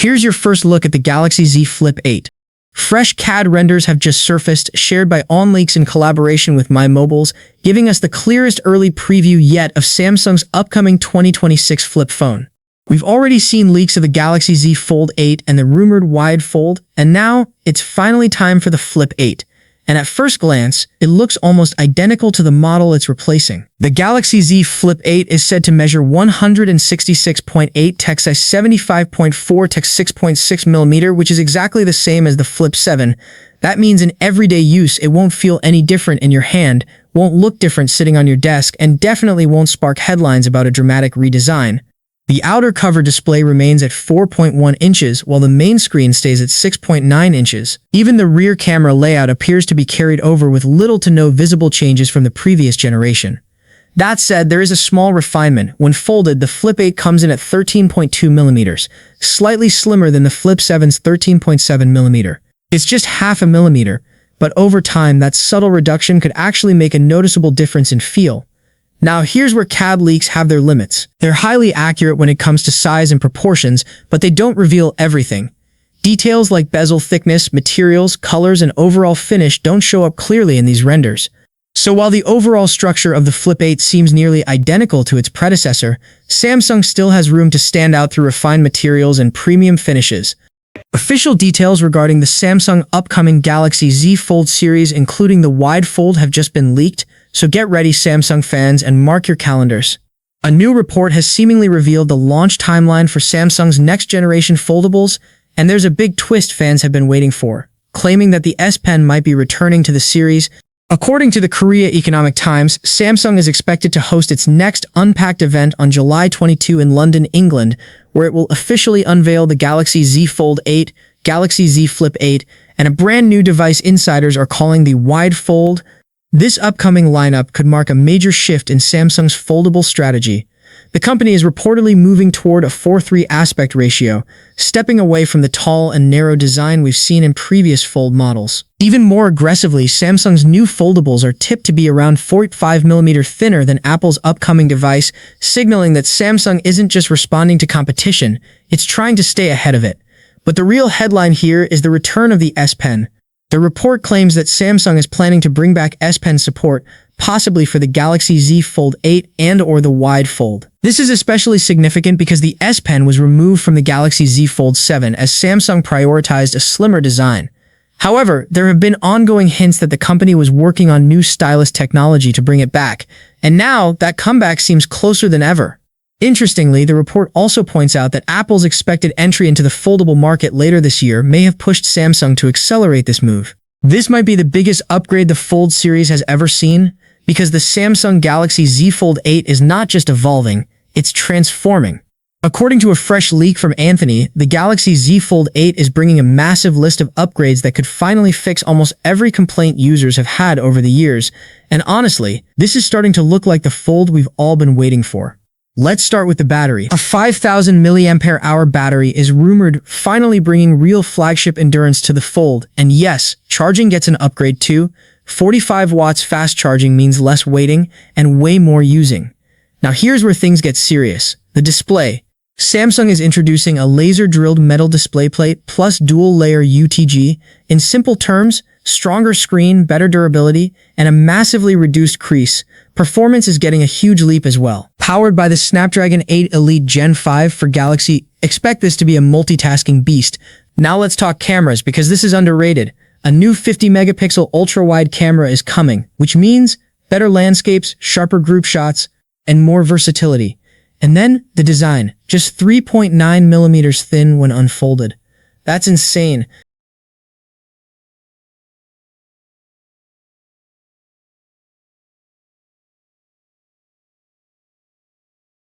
Here's your first look at the Galaxy Z Flip 8. Fresh CAD renders have just surfaced, shared by OnLeaks in collaboration with MyMobiles, giving us the clearest early preview yet of Samsung's upcoming 2026 flip phone. We've already seen leaks of the Galaxy Z Fold 8 and the rumored Wide Fold, and now it's finally time for the Flip 8. And at first glance, it looks almost identical to the model it's replacing. The Galaxy Z Flip 8 is said to measure 166.8 x 75.4 x 6.6mm, which is exactly the same as the Flip 7. That means in everyday use, it won't feel any different in your hand, won't look different sitting on your desk, and definitely won't spark headlines about a dramatic redesign. The outer cover display remains at 4.1 inches, while the main screen stays at 6.9 inches. Even the rear camera layout appears to be carried over with little to no visible changes from the previous generation. That said, there is a small refinement. When folded, the Flip 8 comes in at 13.2mm, slightly slimmer than the Flip 7's 13.7mm. It's just half a millimeter, but over time, that subtle reduction could actually make a noticeable difference in feel. Now here's where CAD leaks have their limits. They're highly accurate when it comes to size and proportions, but they don't reveal everything. Details like bezel thickness, materials, colors, and overall finish don't show up clearly in these renders. So while the overall structure of the Flip 8 seems nearly identical to its predecessor, Samsung still has room to stand out through refined materials and premium finishes. Official details regarding the Samsung upcoming Galaxy Z Fold series, including the Wide Fold, have just been leaked, so get ready, Samsung fans, and mark your calendars. A new report has seemingly revealed the launch timeline for Samsung's next-generation foldables, and there's a big twist fans have been waiting for, claiming that the S Pen might be returning to the series. According to the Korea Economic Times, Samsung is expected to host its next Unpacked event on July 22 in London, England, where it will officially unveil the Galaxy Z Fold 8, Galaxy Z Flip 8, and a brand new device insiders are calling the Wide Fold. This upcoming lineup could mark a major shift in Samsung's foldable strategy. The company is reportedly moving toward a 4:3 aspect ratio, stepping away from the tall and narrow design we've seen in previous Fold models. Even more aggressively, Samsung's new foldables are tipped to be around 0.5mm thinner than Apple's upcoming device, signaling that Samsung isn't just responding to competition, it's trying to stay ahead of it. But the real headline here is the return of the S Pen. The report claims that Samsung is planning to bring back S Pen support, possibly for the Galaxy Z Fold 8 and/or the Wide Fold. This is especially significant because the S Pen was removed from the Galaxy Z Fold 7 as Samsung prioritized a slimmer design. However, there have been ongoing hints that the company was working on new stylus technology to bring it back, and now that comeback seems closer than ever. Interestingly, the report also points out that Apple's expected entry into the foldable market later this year may have pushed Samsung to accelerate this move. This might be the biggest upgrade the Fold series has ever seen, because the Samsung Galaxy Z Fold 8 is not just evolving, it's transforming. According to a fresh leak from Anthony, the Galaxy Z Fold 8 is bringing a massive list of upgrades that could finally fix almost every complaint users have had over the years, and honestly, this is starting to look like the Fold we've all been waiting for. Let's start with the battery. A 5,000 mAh battery is rumored, finally bringing real flagship endurance to the Fold. And yes, charging gets an upgrade too. 45 watts fast charging means less waiting and way more using. Now here's where things get serious. The display. Samsung is introducing a laser-drilled metal display plate plus dual-layer UTG. In simple terms, stronger screen, better durability, and a massively reduced crease. Performance is getting a huge leap as well. Powered by the Snapdragon 8 Elite Gen 5 for Galaxy, expect this to be a multitasking beast. Now let's talk cameras, because this is underrated. A new 50-megapixel ultra-wide camera is coming, which means better landscapes, sharper group shots, and more versatility. And then, the design. Just 3.9mm thin when unfolded. That's insane.